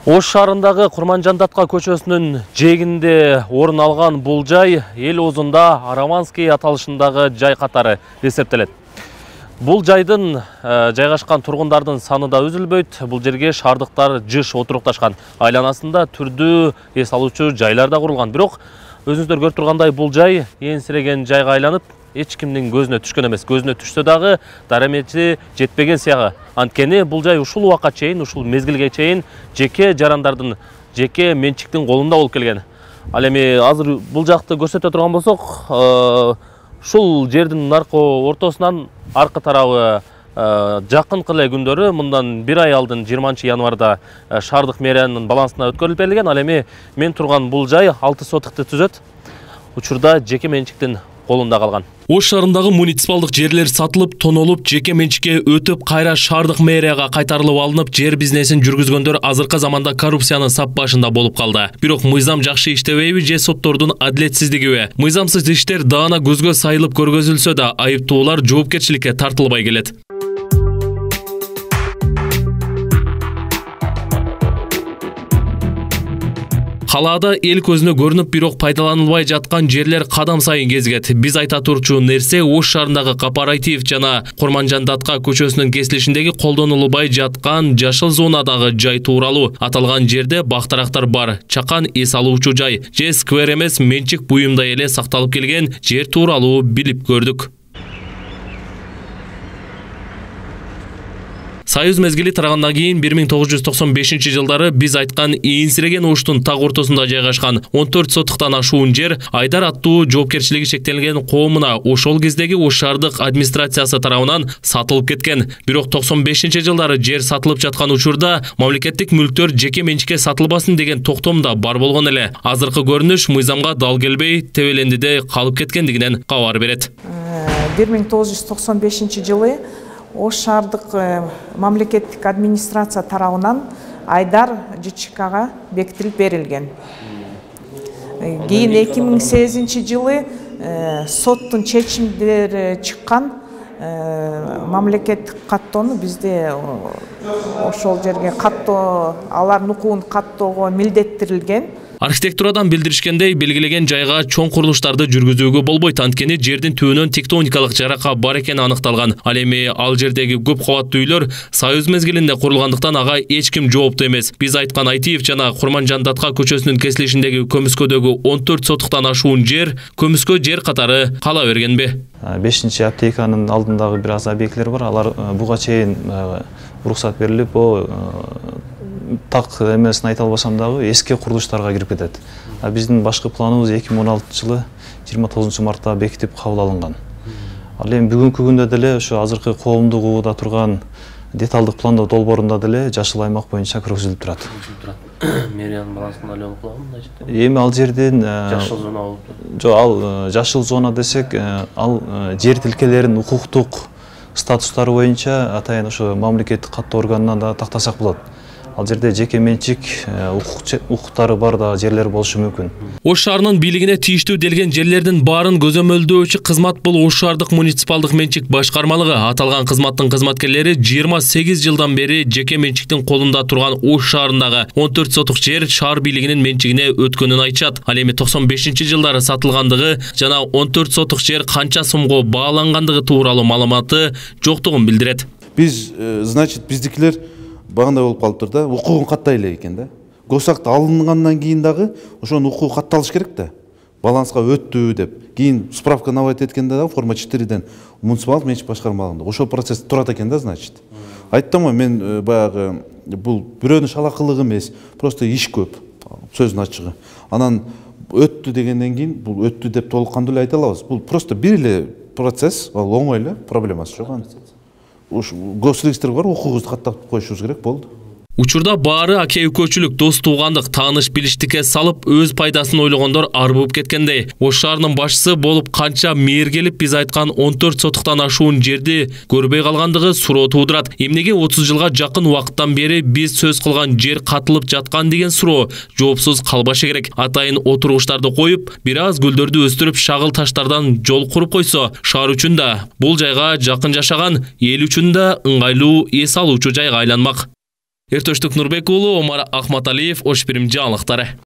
Ош шаарындагы Курманжандатка көчөсүнүн жээгинде орун алган бул жай эл оозунда Араманский аталышындагы жай катары эсептелет. Бул жайдын жайгашкан тургундардын саны да үзүлбөйт. Бул жерге шаардыктар жыш отурукташкан. Айланасында түрдүү эс алуучу жайлар да курулган. Бирок өзүңүздөр көрүп тургандай бул жай энсиреген жайга айланып, эч кимдин көзүнө түшкөн эмес. Көзүнө түшсө дагы дарамети жетпеген сыягы. Анткени бул жай ушул убакка чейин, ушул мезгилге чейин жеке жарандардын, жеке менчиктин колунда болуп келген. Ал эми азыр бул жакты көрсөтө турган болсок, ушул жердин наркы ортосунан аркы тарабы жакынкы эле күндөрү мындан 1 ай алдын 20 январда шаардык мэриянын балансына өткөрүлүп берилген. Ал эми мен турган бул жай 6 сотыкты түзөт. Учурда жеке менчиктин колунда калган. Ош шаарындагы муниципалдык жерлер сатылып, тонолуп, жеке менчикке өтүп, кайра шаардык мэрияга кайтарылып алынып, жер бизнесин жүргүзгөндөр азыркы заманда коррупциянын сап башында болуп калды. Бирок мыйзам жакшы иштебейби же соттордун адилетсиздигиби? Мыйзамсыз иштер даана көзгө сайылып көргөзүлсө да, айыптуулар жоопкерчиликке тартылбай келет. Калаада эл көзүнө көрүнүп, бирок пайдаланылбай жаткан жерлер кадам сайын кезигет. Биз айта турчу нерсе Ош шаарындагы Кооператив жана Курманжандатка көчөсүнүн кесилишиндеги колдонулбай жаткан жашыл зонадагы жай тууралуу. Аталган жерде бактарактар бар, чакан эс алуучу жай же сквер эмес менчик буюмдай эле сакталып келген жер тууралуу билип көрдүк. Союз мезгили тарагандан кийин 1995 жылдары биз айткан энсиреген Оштун так ортосунда жайгашкан 14 сотуктан ашуун жер Айдар аттуу жоопкерчилиги шектелген коомуна ошол кездеги Ош шаардык администрациясы тарабынан сатылып кеткен. Бирок 95 жылдары жер сатылып жаткан учурда мамлекеттик мүлктөр жеке менчикке сатылбасын деген токтом да бар болгон эле. Азыркы көрүнүш мыйзамга дал келбей, тебелендиде калып кеткендигинен кабар берет. 1995 жылы Ош шаардык мамлекеттик администрация тарабынан Айдар ЖЧКга бекитилип берилген. Кийин 2008 жылы соттун чечимдери чыккан мамлекеттик каттоону бизде ошол жерге каттоо, алардын укугун каттоого милдеттирилген. Архитектурадан билдиришкендей, белгилеген жайга чоң курулуштарды жүргүзүүгө болбойт, анткени жердин түбүнөн тектоникалык жарака бар экени аныкталган. Ал эми ал жердеги көп кабаттуу үйлөр Союз мезгилинде курулгандыктан ага эч ким жооптуу эмес. Биз айткан Айтиев жана Курманжандатка көчөсүнүн кесилишиндеги көмүскөдөгү 14 сотуктан ашуун жер көмүскө жер катары кала бергенби? 5-аптеканын алдындагы бир аз объектлер бар. Алар буга чейин уруксат берилип, так эмесин айта албасам дагы эски курулуштарга кирип кетет. Биздин башкы планыбыз 2016 жылы 29 мартта бекитип кабыл алынган. Ал эми бүгүнкү күндө деле ошо азыркы коомдук угууда турган деталдык пландоо долбоорунда деле жашыл аймак боюнча киргизилип турат. Мэриянын балансында эле окугам мындай жерде. Эми ал жерден жашыл зона болуп. Жок, ал жашыл зона десек, ал жер тилкелеринин укуктук статустары боюнча атайын ошо мамлекеттик каттоо органына да тактасак болот. Ал жерде жеке менчик укуктары бар да жерлер болушу мүмкүн. Ош шаарынын бийлигине тийиштүү делген жерлердин баарын көзөмөлдөөчү кызмат бул Ош шаардык муниципалдык менчик башкармалыгы. Аталган кызматтын кызматкерлери 28 жылдан бери жеке менчиктин колунда турган Ош шаарындагы 14 сотук жер шаар бийлигинин менчигине өткөнүн айтышат. Ал эми 95 жылдары сатылгандыгы жана 14 сотук жер канча сомго баалангандыгы тууралуу маалыматы жоктугун билдирет. Биз, значит, биздикилер багандай болуп калыптыр да, укугун каттайлы экен да. Госакт алынгандан кийин дагы ошонун укугу катталыш керек да. Баланска өттү деп. Кийин справка наводить эткенде дагы форма 4ден муниципалдык менчик башкармалыгында. Ошол процесс турат экен да, значит. Айттым го мен баягы бул бирөөнүн шалакылыгы эмес, просто иш көп. Сөздүн ачыгы. Анан өттү дегенден кийин бул өттү деп толук кандуу эле айта алабыз. Бул просто бир эле процесс, ал оңой эле, проблемасы жок. Госрегистр бар, укугубузду каттап коюшубуз керек болду. Учурда баары аке экөөчүлүк, дос туугандык, тааныш билиштикке салып, өз пайдасын ойлогондор арбып кеткендей. Ош шаарынын башчысы болуп канча мээр келип, биз айткан 14 сотуктан ашуун жерди көрбөй калгандыгы суроо туудурат. Эмнеге 30 жылга жакын убакыттан бери биз сөз кылган жер катылып жаткан деген суроо жоопсуз калбашы керек. Атайын отургучтарды коюп, бир аз гүлдөрдү өстүрүп, шагыл таштардан жол куруп койсо, шаар үчүн да, бул жайга жакын жашаган эл үчүн да ыңгайлуу эс алуучу жайга айланмак. Эртөштүк Нурбек уулу, Омар Ахматалиев, Ош Бирим жаңылыктары.